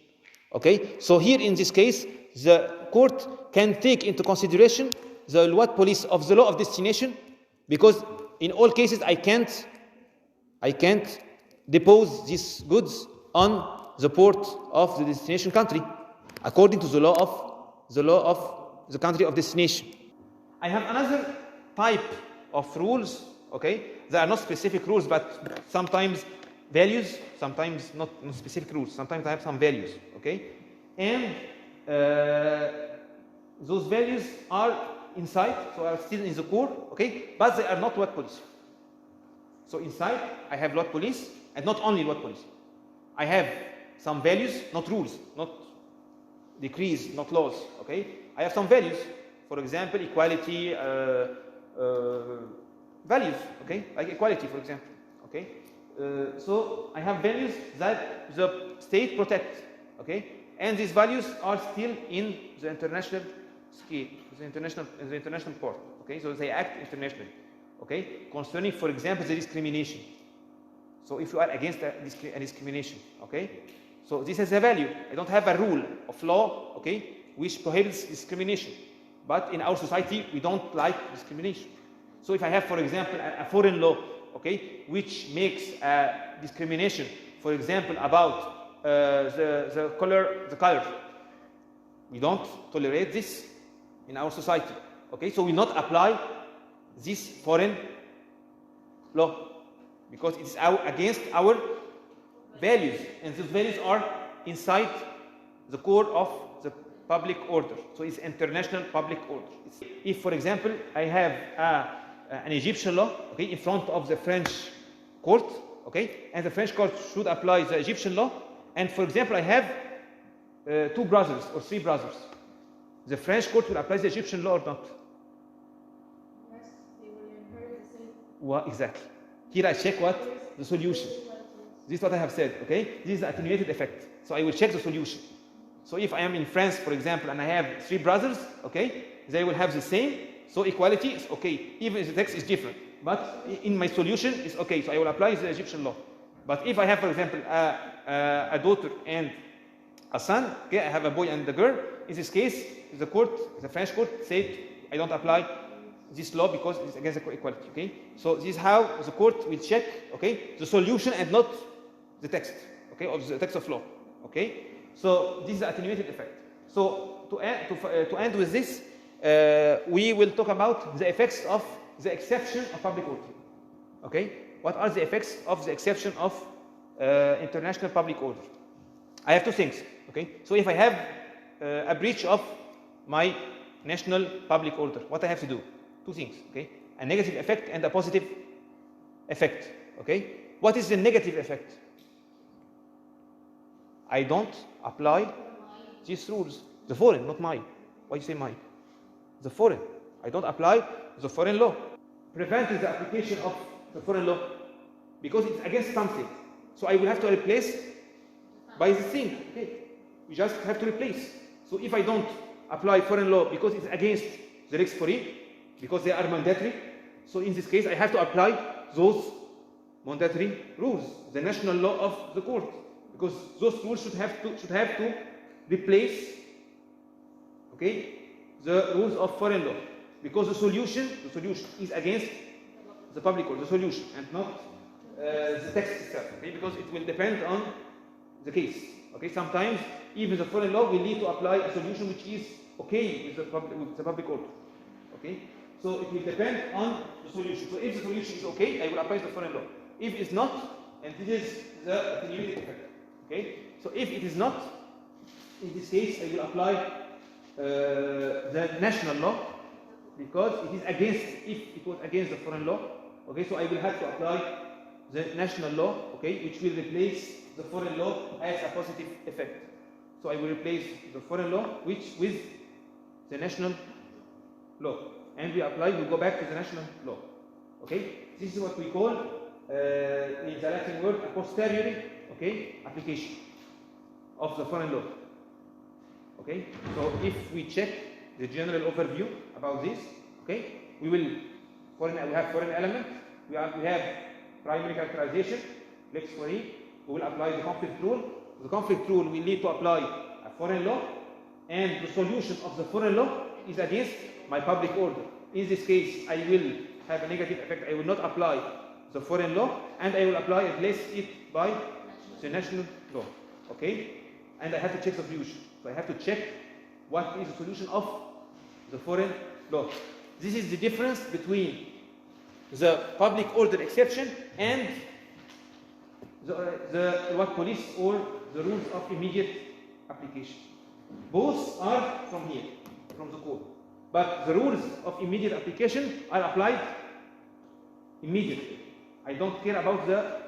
Okay, so here in this case, the court can take into consideration the what police of the law of destination, because in all cases I can't depose these goods on the port of the destination country, according to the law of the country of destination. I have another type of rules, okay? They are not specific rules, but sometimes values, sometimes not specific rules. Sometimes I have some values, okay? And those values are inside, so are still in the core, okay? But they are not what police. So inside, I have what police, and not only what police. I have some values, not rules, not decrees, not laws, okay? I have some values. For example, equality, values, okay? Like equality, for example, okay? So I have values that the state protects, okay? And these values are still in the international scale, the international court, okay? So they act internationally, okay? Concerning, for example, the discrimination. So if you are against a discrimination, okay? So this is a value. I don't have a rule of law, okay, which prohibits discrimination. But in our society, we don't like discrimination. So if I have, for example, a foreign law, okay, which makes discrimination for example, about the color. We don't tolerate this in our society. Okay, so we not apply this foreign law because it's against our values, and these values are inside the core of the public order. So it's international public order. If, for example, I have an Egyptian law, okay, in front of the French court, okay, and the French court should apply the Egyptian law, and for example, I have 2 brothers or 3 brothers, the French court will apply the Egyptian law or not? Yes, they will inherit the same. Well, exactly. Here I check what? The solution. This is what I have said, okay? This is the attenuated effect. So I will check the solution. So if I am in France, for example, and I have 3 brothers, okay, they will have the same. So equality is okay, even if the text is different. But in my solution, it's okay. So I will apply the Egyptian law. But if I have, for example, a daughter and a son, okay, I have a boy and a girl. In this case, the French court said, I don't apply this law because it's against equality, okay? So this is how the court will check, okay, the solution and not the text, okay, of the text of law, okay? So this is the attenuated effect. So to end with this, we will talk about the effects of the exception of public order, okay? What are the effects of the exception of international public order? I have 2 things, okay? So if I have a breach of my national public order, what I have to do? 2 things, okay? A negative effect and a positive effect, okay? What is the negative effect? I don't apply these rules. The foreign, not mine. Why you say mine? The foreign. I don't apply the foreign law. Prevent the application of the foreign law because it's against something. So I will have to replace by the thing. Okay? We just have to replace. So if I don't apply foreign law because it's against the Rex Fori, because they are mandatory, so in this case I have to apply those mandatory rules, the national law of the court, because those rules should have to replace, okay, the rules of foreign law, because the solution is against the public order, the solution, and not the text itself, okay, because it will depend on the case, okay. Sometimes even the foreign law will need to apply a solution which is okay with the public order, okay. So it will depend on the solution. So if the solution is okay, I will apply the foreign law. If it's not, and this is the attenuated effect, okay. So if it is not, in this case I will apply the national law, because it is against, if it was against the foreign law, okay, so I will have to apply the national law, okay, which will replace the foreign law as a positive effect. So I will replace the foreign law with the national law, and we go back to the national law, okay. This is what we call in the Latin word a posteriori, okay, application of the foreign law, okay. So if we check the general overview about this, okay, we have foreign element, we have primary characterization, Lex Fori, we will apply the conflict rule. The conflict rule will need to apply a foreign law, and the solution of the foreign law is against my public order. In this case, I will have a negative effect. I will not apply the foreign law, and I will replace it by the national law, okay. And I have to check the solution. So I have to check what is the solution of the foreign law. This is the difference between the public order exception and the police or the rules of immediate application. Both are from here, from the code. But the rules of immediate application are applied immediately. I don't care about the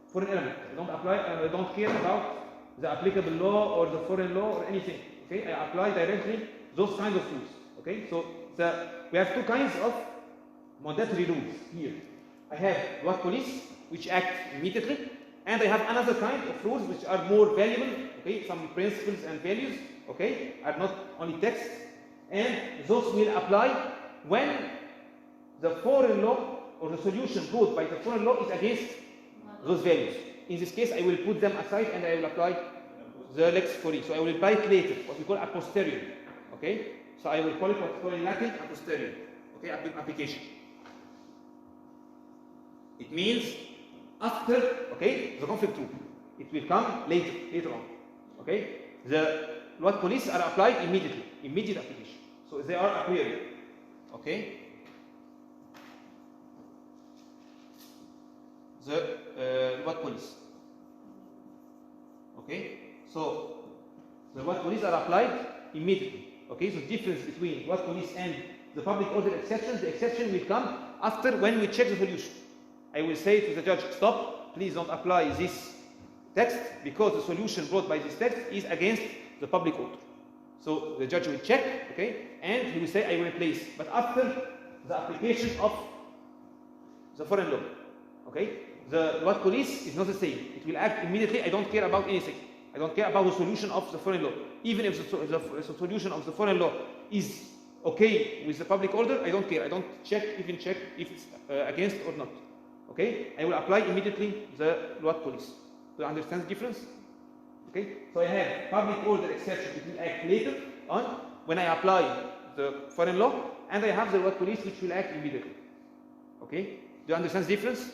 foreign element. I don't care about the applicable law or the foreign law or anything. Okay, I apply directly those kinds of rules. Okay, so we have 2 kinds of mandatory rules here. I have loi police, which act immediately, and I have another kind of rules which are more valuable. Okay, some principles and values. Okay, are not only text, and those will apply when the foreign law or the solution brought by the foreign law is against those values. In this case, I will put them aside and I will apply the lex fori. So I will apply it later, what we call a posteriori. Okay? So I will call it what we call in Latin a posteriori. Okay, application. It means after, okay, the conflict rule. It will come later on. Okay? The LWAT police are applied immediately, immediate application. So they are a priori. Okay? The LWAT police. Okay? So the LWAT police are applied immediately. Okay? So the difference between LWAT police and the public order exception, the exception will come after when we check the solution. I will say to the judge, stop, please don't apply this text because the solution brought by this text is against the public order. So the judge will check, okay, and he will say, I will replace. But after the application of the foreign law, okay, the LWAT police is not the same. It will act immediately. I don't care about anything. I don't care about the solution of the foreign law. Even if the solution of the foreign law is okay with the public order, I don't care. I don't even check if it's against or not. Okay, I will apply immediately the LWAT police. Do you understand the difference? Okay, so I have public order exception, it will act later on when I apply the foreign law, and I have the LWAT police which will act immediately. Okay, do you understand the difference?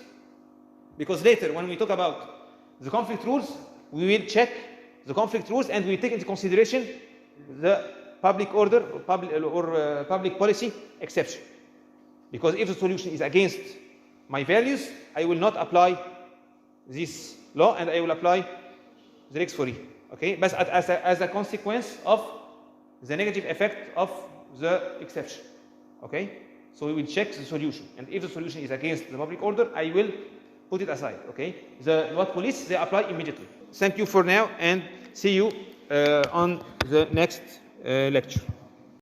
Because later when we talk about the conflict rules, we will check the conflict rules and we take into consideration the public order or public policy exception. Because if the solution is against my values, I will not apply this law and I will apply the Rex 4E. Okay, but as a consequence of the negative effect of the exception. Okay, so we will check the solution, and if the solution is against the public order, I will put it aside. Okay, the LWAT police, they apply immediately. Thank you for now, and see you on the next lecture.